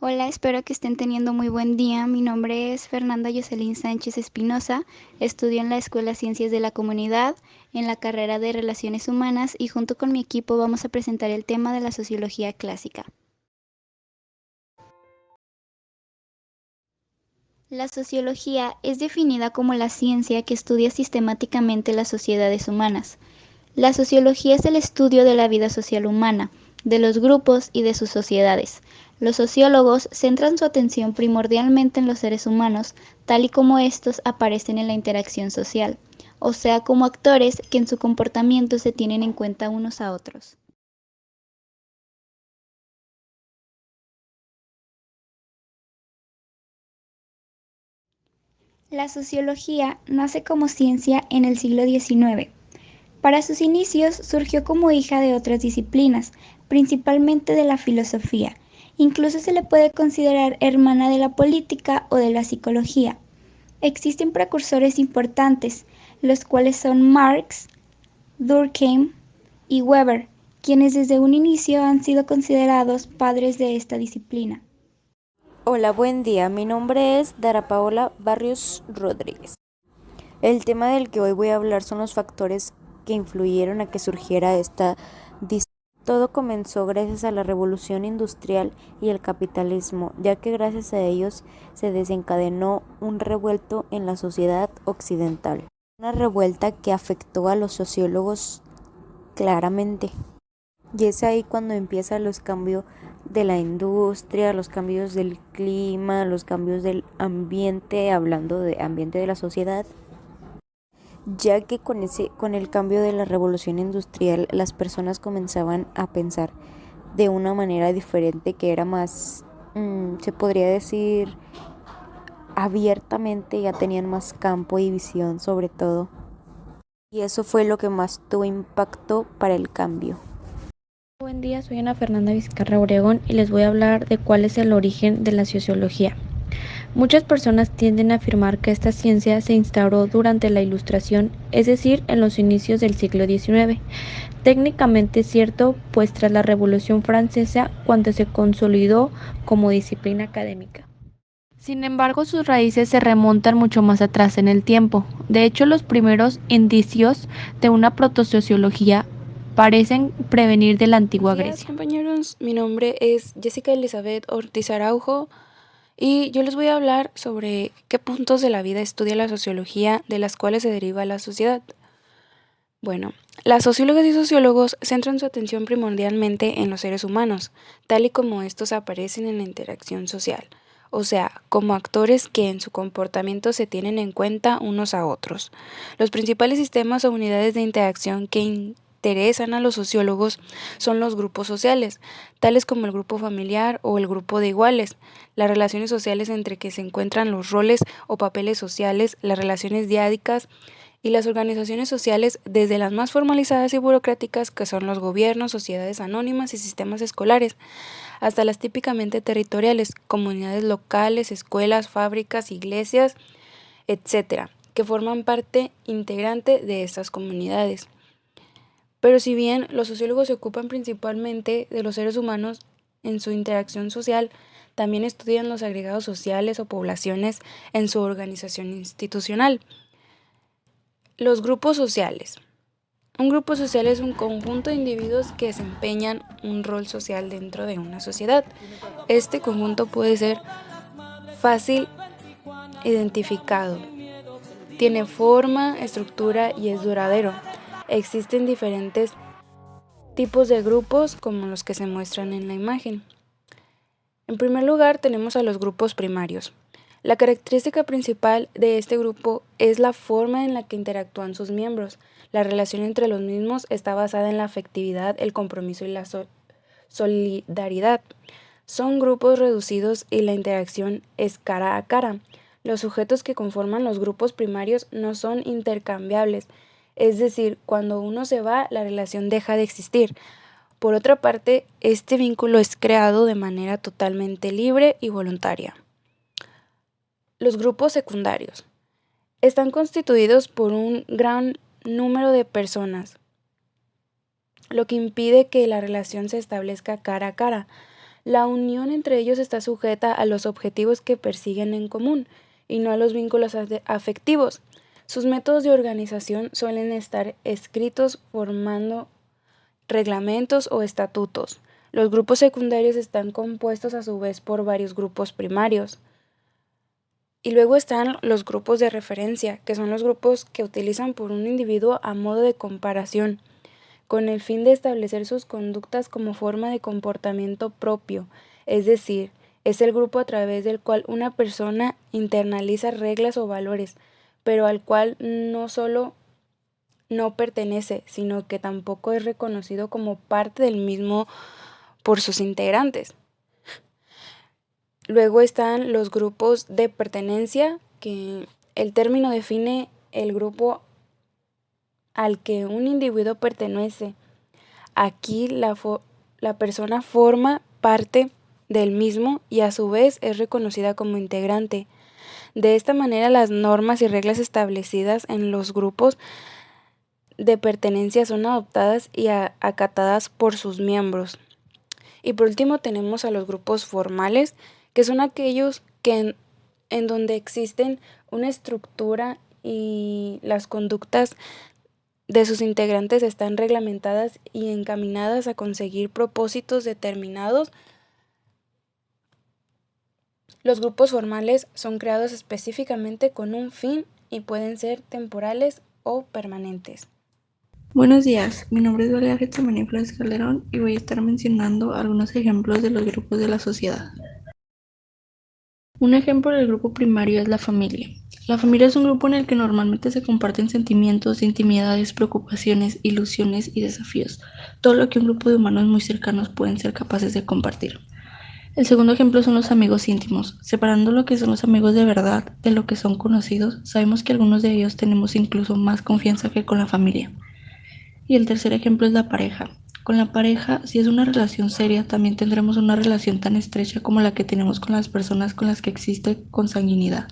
Hola, espero que estén teniendo muy buen día. Mi nombre es Fernanda Jocelyn Sánchez Espinosa. Estudio en la Escuela Ciencias de la Comunidad, en la carrera de Relaciones Humanas y junto con mi equipo vamos a presentar el tema de la sociología clásica. La sociología es definida como la ciencia que estudia sistemáticamente las sociedades humanas. La sociología es el estudio de la vida social humana, de los grupos y de sus sociedades. Los sociólogos centran su atención primordialmente en los seres humanos, tal y como estos aparecen en la interacción social, o sea, como actores que en su comportamiento se tienen en cuenta unos a otros. La sociología nace como ciencia en el siglo XIX. Para sus inicios surgió como hija de otras disciplinas, principalmente de la filosofía. Incluso se le puede considerar hermana de la política o de la psicología. Existen precursores importantes, los cuales son Marx, Durkheim y Weber, quienes desde un inicio han sido considerados padres de esta disciplina. Hola, buen día. Mi nombre es Dara Paola Barrios Rodríguez. El tema del que hoy voy a hablar son los factores que influyeron a que surgiera esta disciplina. Todo comenzó gracias a la revolución industrial y el capitalismo, ya que gracias a ellos se desencadenó un revuelto en la sociedad occidental. Una revuelta que afectó a los sociólogos claramente. Y es ahí cuando empiezan los cambios de la industria, los cambios del clima, los cambios del ambiente, hablando de ambiente de la sociedad, ya que con el cambio de la revolución industrial, las personas comenzaban a pensar de una manera diferente que era más, se podría decir, abiertamente, ya tenían más campo y visión sobre todo. Y eso fue lo que más tuvo impacto para el cambio. Buen día, soy Ana Fernanda Vizcarra Obregón y les voy a hablar de cuál es el origen de la sociología. Muchas personas tienden a afirmar que esta ciencia se instauró durante la Ilustración, es decir, en los inicios del siglo XIX. Técnicamente es cierto, pues tras la Revolución Francesa, cuando se consolidó como disciplina académica. Sin embargo, sus raíces se remontan mucho más atrás en el tiempo. De hecho, los primeros indicios de una protosociología parecen prevenir de la antigua Buenos días, Grecia. compañeros. Mi nombre es Jessica Elizabeth Ortiz Araujo y yo les voy a hablar sobre qué puntos de la vida estudia la sociología de las cuales se deriva la sociedad. Bueno, las sociólogas y sociólogos centran su atención primordialmente en los seres humanos, tal y como estos aparecen en la interacción social, o sea, como actores que en su comportamiento se tienen en cuenta unos a otros. Los principales sistemas o unidades de interacción que interesan a los sociólogos son los grupos sociales, tales como el grupo familiar o el grupo de iguales, las relaciones sociales entre que se encuentran los roles o papeles sociales, las relaciones diádicas, y las organizaciones sociales, desde las más formalizadas y burocráticas, que son los gobiernos, sociedades anónimas y sistemas escolares, hasta las típicamente territoriales, comunidades locales, escuelas, fábricas, iglesias, etcétera, que forman parte integrante de estas comunidades. Pero si bien los sociólogos se ocupan principalmente de los seres humanos en su interacción social, también estudian los agregados sociales o poblaciones en su organización institucional. Los grupos sociales. Un grupo social es un conjunto de individuos que desempeñan un rol social dentro de una sociedad. Este conjunto puede ser fácil identificado, tiene forma, estructura y es duradero. Existen diferentes tipos de grupos como los que se muestran en la imagen. En primer lugar tenemos a los grupos primarios. La característica principal de este grupo es la forma en la que interactúan sus miembros. La relación entre los mismos está basada en la afectividad, el compromiso y la solidaridad. Son grupos reducidos y la interacción es cara a cara. Los sujetos que conforman los grupos primarios no son intercambiables, es decir, cuando uno se va, la relación deja de existir. Por otra parte, este vínculo es creado de manera totalmente libre y voluntaria. Los grupos secundarios están constituidos por un gran número de personas, lo que impide que la relación se establezca cara a cara. La unión entre ellos está sujeta a los objetivos que persiguen en común y no a los vínculos afectivos. Sus métodos de organización suelen estar escritos formando reglamentos o estatutos. Los grupos secundarios están compuestos a su vez por varios grupos primarios. Y luego están los grupos de referencia, que son los grupos que utilizan por un individuo a modo de comparación, con el fin de establecer sus conductas como forma de comportamiento propio, es decir, es el grupo a través del cual una persona internaliza reglas o valores, pero al cual no solo no pertenece, sino que tampoco es reconocido como parte del mismo por sus integrantes. Luego están los grupos de pertenencia, que el término define el grupo al que un individuo pertenece. Aquí la persona forma parte del mismo y a su vez es reconocida como integrante. De esta manera, las normas y reglas establecidas en los grupos de pertenencia son adoptadas y acatadas por sus miembros. Y por último tenemos a los grupos formales, que son aquellos que en donde existen una estructura y las conductas de sus integrantes están reglamentadas y encaminadas a conseguir propósitos determinados. Los grupos formales son creados específicamente con un fin y pueden ser temporales o permanentes. Buenos días, mi nombre es Valeria Getsamani Flores Calderón y voy a estar mencionando algunos ejemplos de los grupos de la sociedad. Un ejemplo del grupo primario es la familia. La familia es un grupo en el que normalmente se comparten sentimientos, intimidades, preocupaciones, ilusiones y desafíos, todo lo que un grupo de humanos muy cercanos pueden ser capaces de compartir. El segundo ejemplo son los amigos íntimos. Separando lo que son los amigos de verdad de lo que son conocidos, sabemos que algunos de ellos tenemos incluso más confianza que con la familia. Y el tercer ejemplo es la pareja. Con la pareja, si es una relación seria, también tendremos una relación tan estrecha como la que tenemos con las personas con las que existe consanguinidad.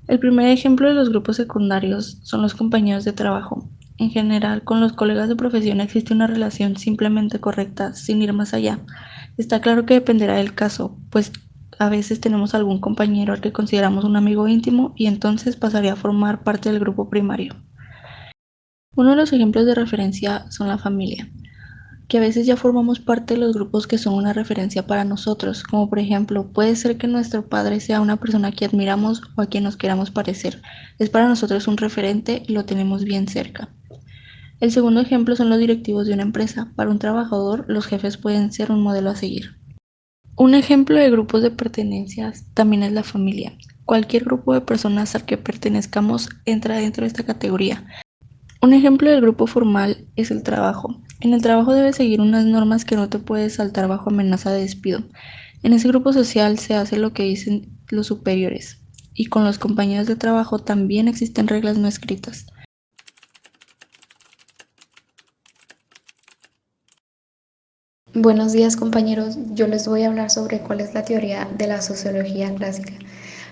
El primer ejemplo de los grupos secundarios son los compañeros de trabajo. En general, con los colegas de profesión existe una relación simplemente correcta, sin ir más allá. Está claro que dependerá del caso, pues a veces tenemos algún compañero al que consideramos un amigo íntimo y entonces pasaría a formar parte del grupo primario. Uno de los ejemplos de referencia son la familia, que a veces ya formamos parte de los grupos que son una referencia para nosotros, como por ejemplo, puede ser que nuestro padre sea una persona que admiramos o a quien nos queramos parecer. Es para nosotros un referente y lo tenemos bien cerca. El segundo ejemplo son los directivos de una empresa. Para un trabajador, los jefes pueden ser un modelo a seguir. Un ejemplo de grupos de pertenencias también es la familia. Cualquier grupo de personas al que pertenezcamos entra dentro de esta categoría. Un ejemplo del grupo formal es el trabajo. En el trabajo debes seguir unas normas que no te puedes saltar bajo amenaza de despido. En ese grupo social se hace lo que dicen los superiores, y con los compañeros de trabajo también existen reglas no escritas. Buenos días, compañeros, yo les voy a hablar sobre cuál es la teoría de la sociología clásica.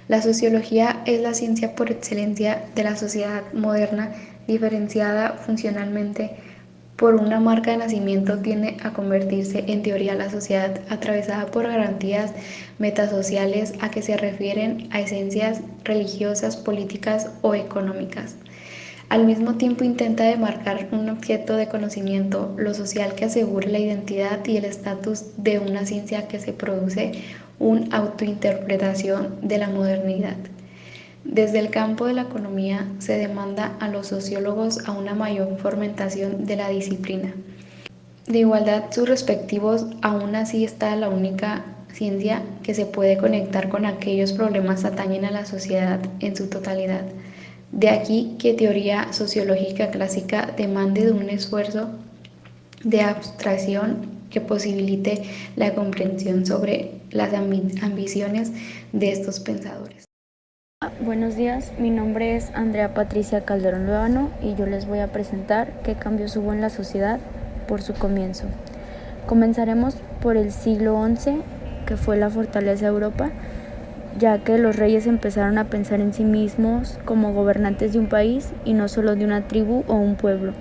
La sociología es la ciencia por excelencia de la sociedad moderna, diferenciada funcionalmente por una marca de nacimiento, tiende a convertirse en teoría la sociedad, atravesada por garantías metasociales a que se refieren a esencias religiosas, políticas o económicas. Al mismo tiempo intenta demarcar un objeto de conocimiento, lo social, que asegure la identidad y el estatus de una ciencia que se produce una autointerpretación de la modernidad. Desde el campo de la economía se demanda a los sociólogos a una mayor fomentación de la disciplina. De igualdad sus respectivos, aún así está la única ciencia que se puede conectar con aquellos problemas que atañen a la sociedad en su totalidad. De aquí que teoría sociológica clásica demande de un esfuerzo de abstracción que posibilite la comprensión sobre las ambiciones de estos pensadores. Buenos días, mi nombre es Andrea Patricia Calderón Luevano y yo les voy a presentar qué cambios hubo en la sociedad por su comienzo. Comenzaremos por el siglo XI, que fue la fortaleza de Europa, ya que los reyes empezaron a pensar en sí mismos como gobernantes de un país y no solo de una tribu o un pueblo,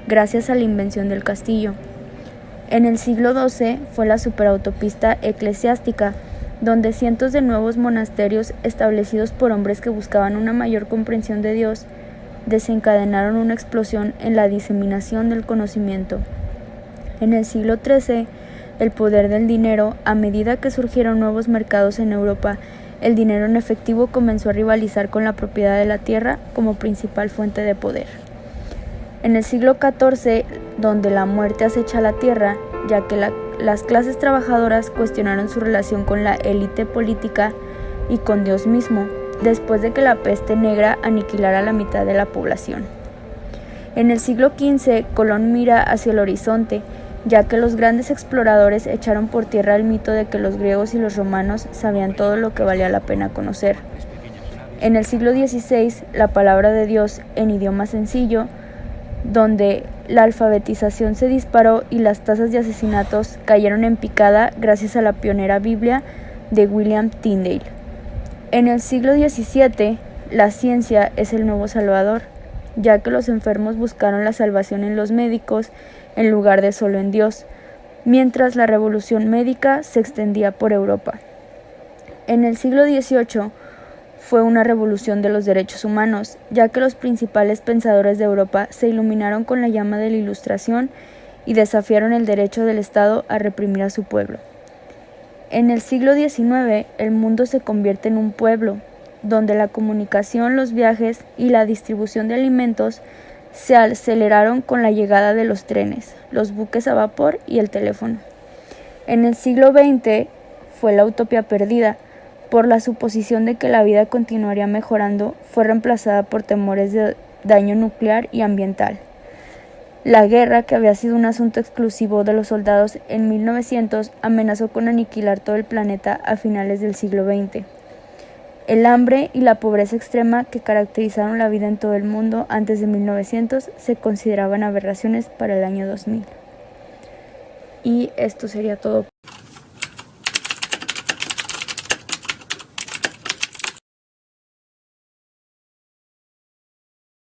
gracias a la invención del castillo. En el siglo XII fue la superautopista eclesiástica, donde cientos de nuevos monasterios establecidos por hombres que buscaban una mayor comprensión de Dios desencadenaron una explosión en la diseminación del conocimiento. En el siglo XIII, el poder del dinero, a medida que surgieron nuevos mercados en Europa, el dinero en efectivo comenzó a rivalizar con la propiedad de la tierra como principal fuente de poder. En el siglo XIV, donde la muerte acecha la tierra, ya que las clases trabajadoras cuestionaron su relación con la élite política y con Dios mismo, después de que la peste negra aniquilara la mitad de la población. En el siglo XV, Colón mira hacia el horizonte, ya que los grandes exploradores echaron por tierra el mito de que los griegos y los romanos sabían todo lo que valía la pena conocer. En el siglo XVI, la palabra de Dios en idioma sencillo, donde la alfabetización se disparó y las tasas de asesinatos cayeron en picada gracias a la pionera Biblia de William Tyndale. En el siglo XVII, la ciencia es el nuevo salvador, ya que los enfermos buscaron la salvación en los médicos en lugar de solo en Dios, mientras la revolución médica se extendía por Europa. En el siglo XVIII fue una revolución de los derechos humanos, ya que los principales pensadores de Europa se iluminaron con la llama de la Ilustración y desafiaron el derecho del Estado a reprimir a su pueblo. En el siglo XIX, el mundo se convierte en un pueblo, donde la comunicación, los viajes y la distribución de alimentos se aceleraron con la llegada de los trenes, los buques a vapor y el teléfono. En el siglo XX fue la utopía perdida, por la suposición de que la vida continuaría mejorando, fue reemplazada por temores de daño nuclear y ambiental. La guerra, que había sido un asunto exclusivo de los soldados en 1900, amenazó con aniquilar todo el planeta a finales del siglo XX. El hambre y la pobreza extrema que caracterizaron la vida en todo el mundo antes de 1900 se consideraban aberraciones para el año 2000. Y esto sería todo.